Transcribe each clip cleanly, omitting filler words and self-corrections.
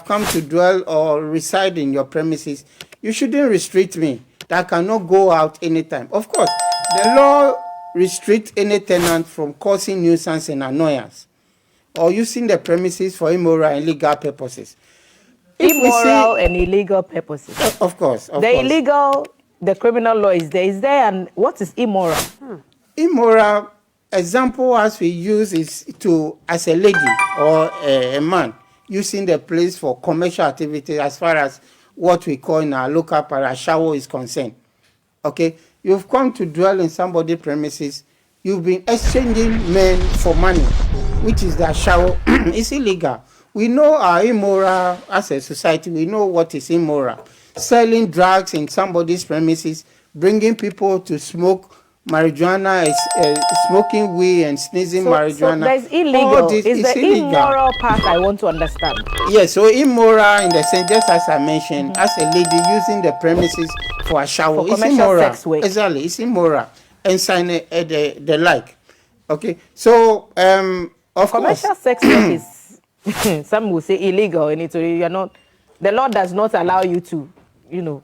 come to dwell or reside in your premises, you shouldn't restrict me. That I cannot go out anytime. Of course, the law restricts any tenant from causing nuisance and annoyance or using the premises for immoral and illegal purposes. Immoral and illegal purposes. Of course. Illegal, the criminal law is there, and what is immoral? Immoral example as we use is as a lady or a man using the place for commercial activity as far as what we call in our local shower is concerned. Okay, you've come to dwell in somebody's premises, you've been exchanging men for money, which is the shower. It's illegal. We know our immoral as a society. We know what is immoral. Selling drugs in somebody's premises, bringing people to smoke marijuana, smoking weed and sneezing marijuana. So there's illegal. It's the illegal. Immoral part I want to understand. Yes, so immoral in the sense, just as I mentioned, as a lady using the premises for a shower. For it's immoral. Sex work. Exactly, it's immoral. And sign the like. Okay, so of commercial course, sex work is some will say illegal, and you're not. The law does not allow you to,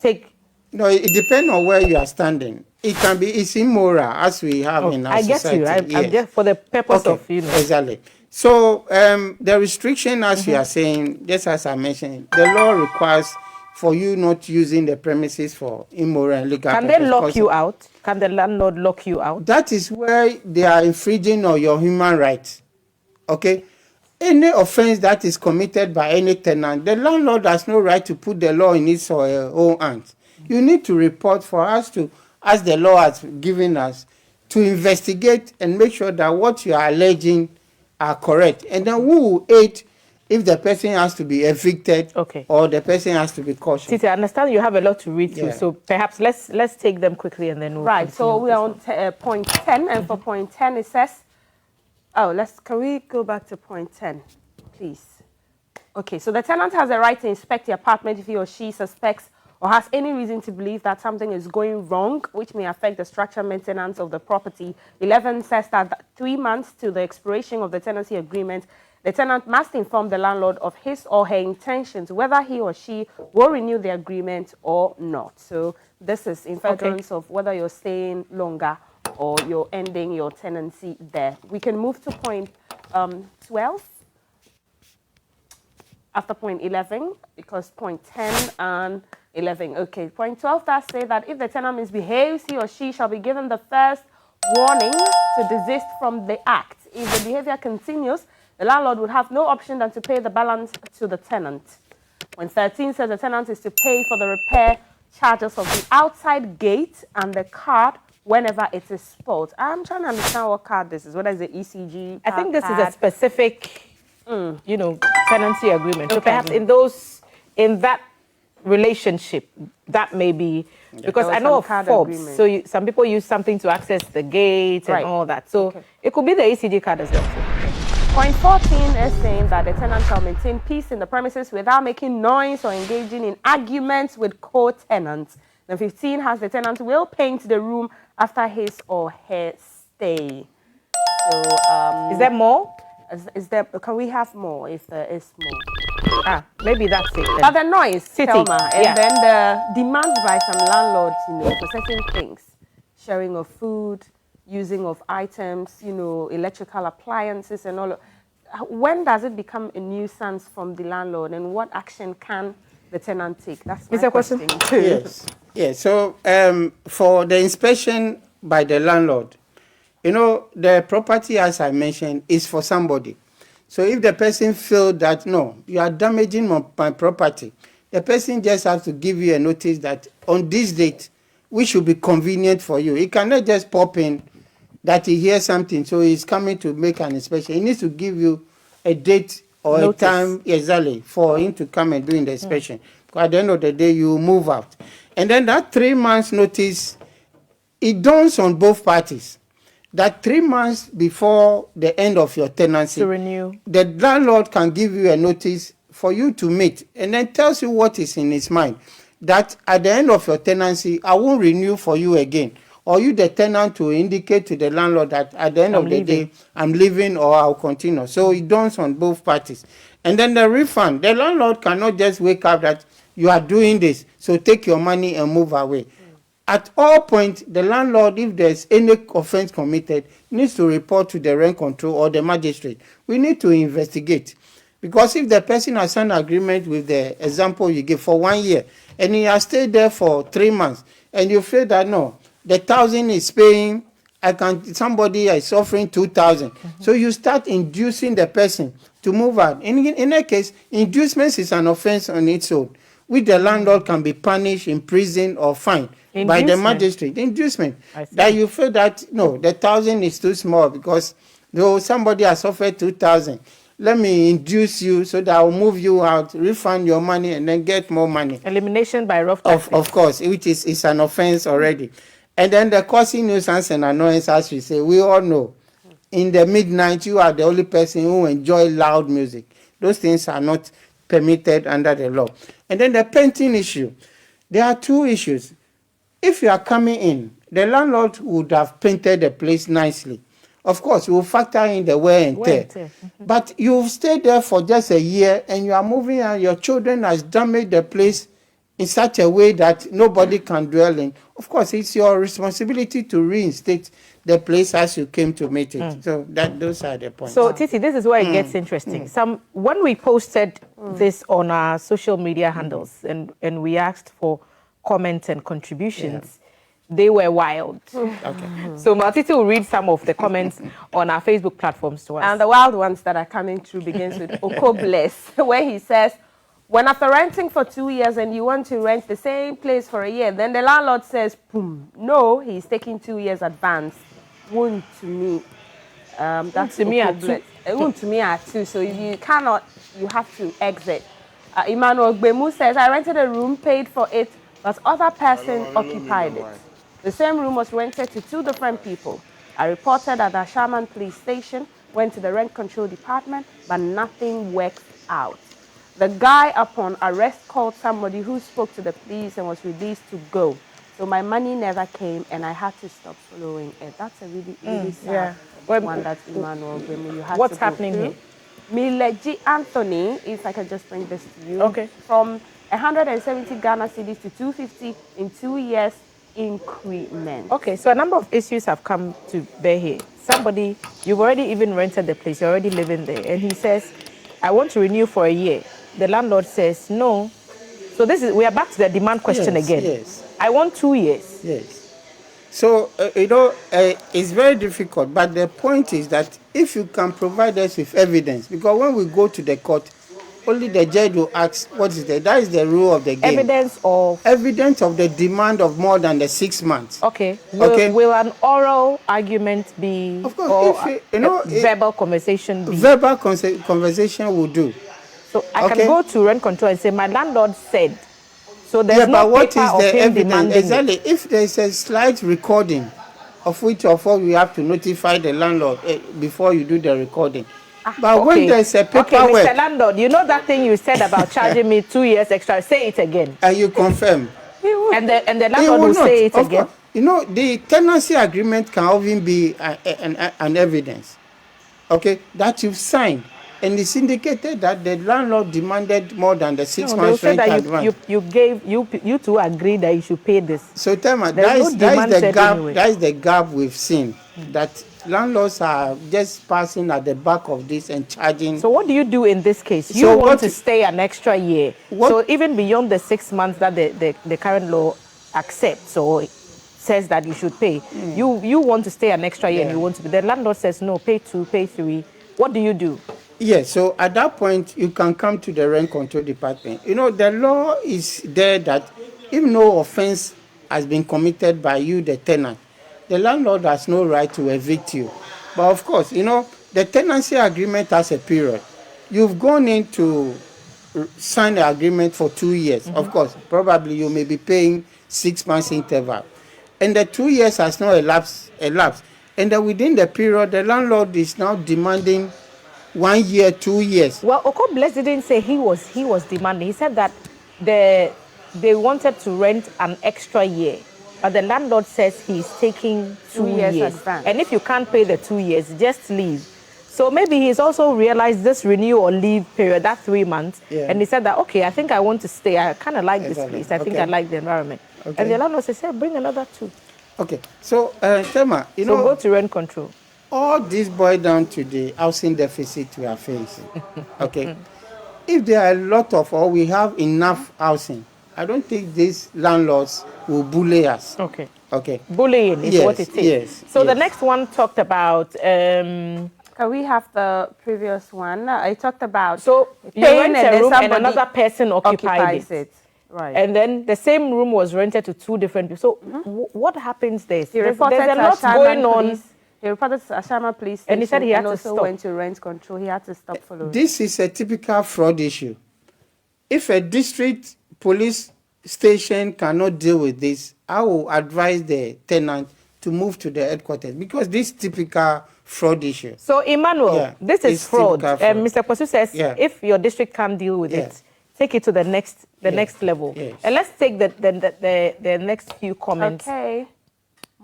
take. No, it depends on where you are standing. It can be, it's immoral as we have in our society. I get you. I'm just for the purpose of, Exactly. So the restriction, as you are saying, just as I mentioned, the law requires for you not using the premises for immoral and illegal purposes. Can they lock you out? Can the landlord lock you out? That is where they are infringing on your human rights. Okay? Any offense that is committed by any tenant, the landlord has no right to put the law in his or her own hands. You need to report for us to, as the law has given us, to investigate and make sure that what you are alleging are correct. And then who will aid if the person has to be evicted or the person has to be cautioned. Titi, I understand you have a lot to read through, so perhaps let's take them quickly and then we'll continue. So we are on point 10, and for point 10 it says, can we go back to point 10, please? Okay, so the tenant has a right to inspect the apartment if he or she suspects or has any reason to believe that something is going wrong, which may affect the structural maintenance of the property. 11 says that 3 months to the expiration of the tenancy agreement, the tenant must inform the landlord of his or her intentions, whether he or she will renew the agreement or not. So this is in furtherance of whether you're staying longer or you're ending your tenancy there. We can move to point 12 after point 11, because point 10 and 11. Okay, point 12 does say that if the tenant misbehaves, he or she shall be given the first warning to desist from the act. If the behavior continues, the landlord would have no option than to pay the balance to the tenant. Point 13 says the tenant is to pay for the repair charges of the outside gate and the card whenever it is spoiled. I'm trying to understand what card this is. Whether it's the ECG I think this is a specific, tenancy agreement. So perhaps in that relationship, that may be, because I know of FOBs, so some people use something to access the gate and all that. So it could be the ECG card as well. Point 14 is saying that the tenant shall maintain peace in the premises without making noise or engaging in arguments with co-tenants. Then 15 has the tenant will paint the room after his or her stay. So, is there more? Can we have more if there is more? Maybe that's it then. But the noise, Thelma, and then the demands by some landlords, for certain things, sharing of food, using of items, electrical appliances and all. When does it become a nuisance from the landlord, and what action can the tenant take? That's my question too. Yes. So for the inspection by the landlord, the property, as I mentioned, is for somebody. So if the person feels that, no, you are damaging my property, the person just has to give you a notice that on this date, which should be convenient for you. He cannot just pop in that he hears something, so he's coming to make an inspection. He needs to give you a date or a time exactly for him to come and do the inspection. Because at the end of the day, you move out. And then that 3 months notice, it dawns on both parties that 3 months before the end of your tenancy, to renew, the landlord can give you a notice for you to meet, and then tells you what is in his mind. That at the end of your tenancy, I won't renew for you again. Or you, the tenant, to indicate to the landlord that at the end of the day, I'm leaving or I'll continue. So it dawns on both parties. And then the refund, the landlord cannot just wake up that you are doing this, so take your money and move away. At all points, the landlord, if there's any offense committed, needs to report to the rent control or the magistrate. We need to investigate. Because if the person has signed an agreement with the example you give for 1 year, and he has stayed there for 3 months, and you feel that no, the 1,000 is paying, somebody is offering 2,000. So you start inducing the person to move out. In a case, inducement is an offense on its own, which the landlord can be punished, imprisoned, or fined by the magistrate. Inducement. That you feel that no, the 1,000 is too small because though somebody has offered 2,000. Let me induce you so that I will move you out, refund your money, and then get more money. Elimination by rough taxes. Of course, which is an offense already. And then the causing nuisance and annoyance, as we say, we all know. In the midnight, you are the only person who enjoy loud music. Those things are not permitted under the law. And then the painting issue. There are two issues. If you are coming in, the landlord would have painted the place nicely. Of course, you will factor in the wear and tear. But you've stayed there for just a year and you are moving and your children has damaged the place in such a way that nobody can dwell in. Of course, it's your responsibility to reinstate the place as you came to meet it. So those are the points. So, Titi, this is where it gets interesting. When we posted this on our social media handles and we asked for comments and contributions, they were wild. Okay. So Matiti will read some of the comments on our Facebook platforms to us. And the wild ones that are coming through begins with Oko Bless, where he says, when after renting for 2 years and you want to rent the same place for a year, then the landlord says, boom, no, he's taking 2 years advance. Won't to me. That's to me at two. Won't to me at two. So if you cannot, you have to exit. Emmanuel Gbemu says, I rented a room, paid for it, but other person occupied it. The same room was rented to 2 different people. I reported at the Shaman police station, went to the rent control department, but nothing worked out. The guy upon arrest called somebody who spoke to the police and was released to go. So my money never came and I had to stop following it. That's a really sad one that Emmanuel Gbemu, you had What's to go happening through. here? Mileji Anthony, if I can just bring this to you. Okay. From 170 Ghana cedis to 250 in 2 years increment. Okay, so a number of issues have come to bear here. Somebody, you've already even rented the place, you're already living there, and he says, I want to renew for a year. The landlord says, no. So we are back to the demand question again. Yes. I want 2 years. Yes. So, it's very difficult, but the point is that if you can provide us with evidence, because when we go to the court, only the judge will ask, what is that? That is the rule of the game. Evidence of the demand of more than the 6 months. Okay. Will an oral argument be, of course, or verbal conversation be? Verbal conversation will do. So I can go to rent control and say, my landlord said. So there's no paper of him demanding exactly. If there's a slight recording, of which of all you have to notify the landlord before you do the recording. But when there's a paperwork... Okay, Mr. Landlord, you know that thing you said about charging me 2 years extra? Say it again. And you confirm. And the landlord will say it again. You know, the tenancy agreement can even be an evidence, okay, that you've signed. And it's indicated that the landlord demanded more than the 6 months rent advance. You two agreed that you should pay this. So tell me, that is the gap we've seen, that landlords are just passing at the back of this and charging. So what do you do in this case? You want to stay an extra year. So even beyond the 6 months that the current law accepts or says that you should pay, you want to stay an extra year and you want to be. The landlord says, no, pay 2, pay 3. What do you do? Yes, so at that point, you can come to the rent control department. You know, the law is there that if no offense has been committed by you, the tenant, the landlord has no right to evict you. But of course, you know, the tenancy agreement has a period. You've gone in to sign the agreement for 2 years. Of course, probably you may be paying 6 months interval. And the 2 years has not elapsed. And then within the period, the landlord is now demanding 1 year, 2 years. Well, Oko Bless didn't say he was demanding. He said that they wanted to rent an extra year, but the landlord says he's taking 2 years advance. And if you can't pay the 2 years, just leave. So maybe he's also realized this renew or leave period, that 3 months, and he said that, okay, I think I want to stay. I kind of like this place. I think I like the environment. Okay. And the landlord says, yeah, bring another 2. Okay. So, Tema, you know... So go to rent control. All this boils down to the housing deficit we are facing. Okay. If there are a lot of, or we have enough housing, I don't think these landlords will bully us. Okay. Okay. Bullying is what it is. Yes. So the next one talked about... Can we have the previous one? I talked about... So you rent a room and another person occupies it. Right. And then the same room was rented to 2 different people. So what happens there? There's a lot going on. He reported to Ashama police station, and he said he had to stop. Went to rent control. He had to stop following. This is a typical fraud issue. If a district police station cannot deal with this, I will advise the tenant to move to the headquarters, because this is typical fraud issue. So, Emmanuel, this is fraud. Mr. Kwasu says if your district can't deal with it, take it to the next next level. Yes. And let's take the next few comments. Okay.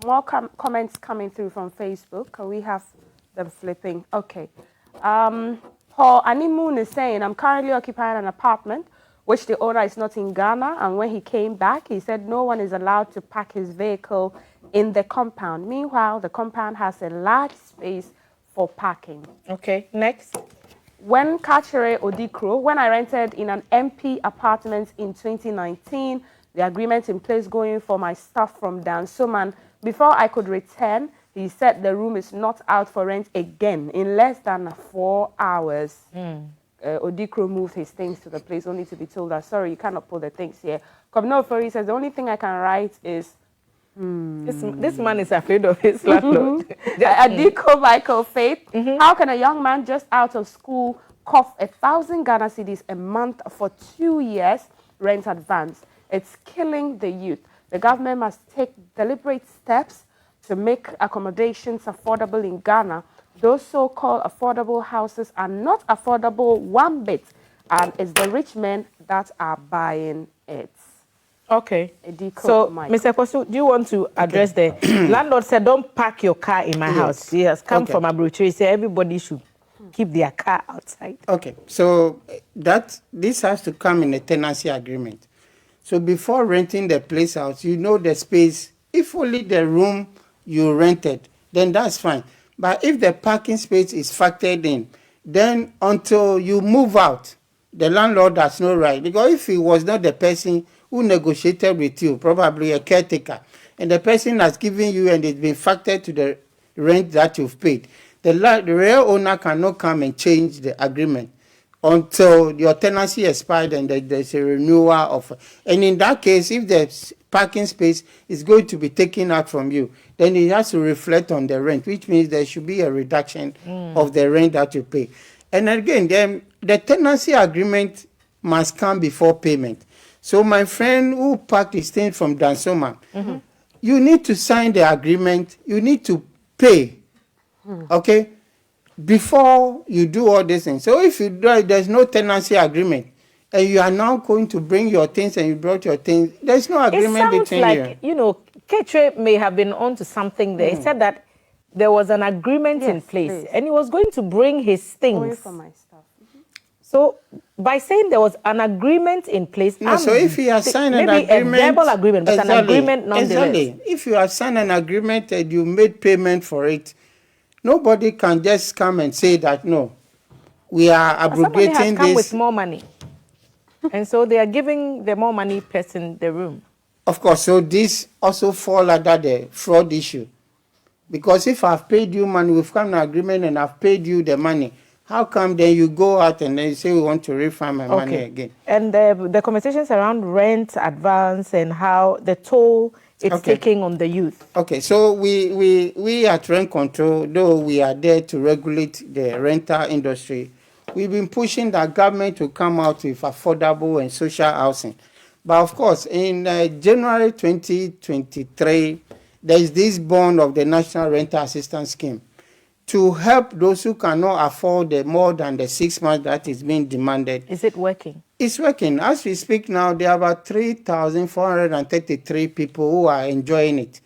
More comments coming through from Facebook. Can we have them flipping? Okay. Paul Animoon is saying, I'm currently occupying an apartment which the owner is not in Ghana, and when he came back, he said no one is allowed to park his vehicle in the compound. Meanwhile, the compound has a large space for parking. Okay, next. When Kachere Odikro, when I rented in an MP apartment in 2019, the agreement in place going for my stuff from Dansoman, before I could return, he said the room is not out for rent again in less than 4 hours. Odikro moved his things to the place only to be told that, sorry, you cannot pull the things here. Komno Fori says, the only thing I can write is, This man is afraid of his landlord. Adiko Michael Faith, how can a young man just out of school cough 1,000 Ghana cedis a month for 2 years rent advance? It's killing the youth. The government must take deliberate steps to make accommodations affordable in Ghana. Those so-called affordable houses are not affordable one bit, and it's the rich men that are buying it. Okay. So, Mr. Kwasu, do you want to address the landlord said, don't park your car in my house. He has come from Abuja. He said everybody should keep their car outside. Okay. So this has to come in a tenancy agreement. So before renting the place out, you know the space. If only the room you rented, then that's fine. But if the parking space is factored in, then until you move out, the landlord has no right. Because if he was not the person who negotiated with you, probably a caretaker, and the person has given you and it's been factored to the rent that you've paid, the real owner cannot come and change the agreement until your tenancy expired and there's a renewal of. And in that case, if the parking space is going to be taken out from you, then it has to reflect on the rent, which means there should be a reduction of the rent that you pay. And again, the tenancy agreement must come before payment. So my friend who parked his thing from Dansoma, you need to sign the agreement, you need to pay, okay, before you do all these things. So if you do, there's no tenancy agreement, and you are now going to bring your things and you brought your things, there's no agreement between you. It sounds like, you know, Ketre may have been onto something there. He said that there was an agreement in place, and he was going to bring his things. Away from my stuff. So by saying there was an agreement in place, so if he has signed an agreement, maybe a verbal agreement, but an agreement nonetheless. Exactly. If you have signed an agreement and you made payment for it, nobody can just come and say that, no, we are abrogating this. Somebody has come with more money. And so they are giving the more money person the room. Of course, so this also fall under the fraud issue. Because if I've paid you money, we've come to an agreement and I've paid you the money, how come then you go out and then you say we want to refund my money again? And the conversations around rent, advance, and how the toll it's taking on the youth. Okay, so we at Rent Control, though we are there to regulate the rental industry, we've been pushing the government to come out with affordable and social housing. But of course, in January 2023, there is this bond of the National Rental Assistance Scheme to help those who cannot afford more than the 6 months that is being demanded. Is it working? It's working. As we speak now, there are about 3,433 people who are enjoying it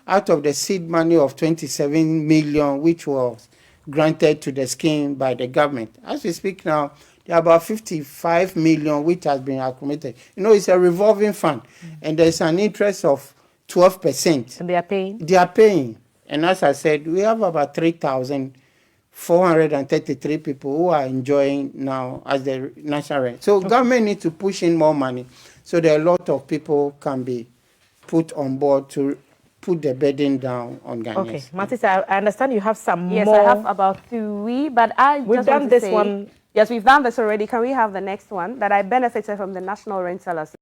out of the seed money of 27 million, which was granted to the scheme by the government. As we speak now, there are about 55 million which has been accumulated. You know, it's a revolving fund, and there's an interest of 12%. And they are paying? They are paying. And as I said, we have about 3,433 people who are enjoying now as the national rent. So government needs to push in more money so that a lot of people can be put on board to put the burden down on Ghanaians. Okay, Martis, I understand you have some more. Yes, I have about 3, but we've done this one. Yes, we've done this already. Can we have the next one? That I benefited from the National Rental Assistance.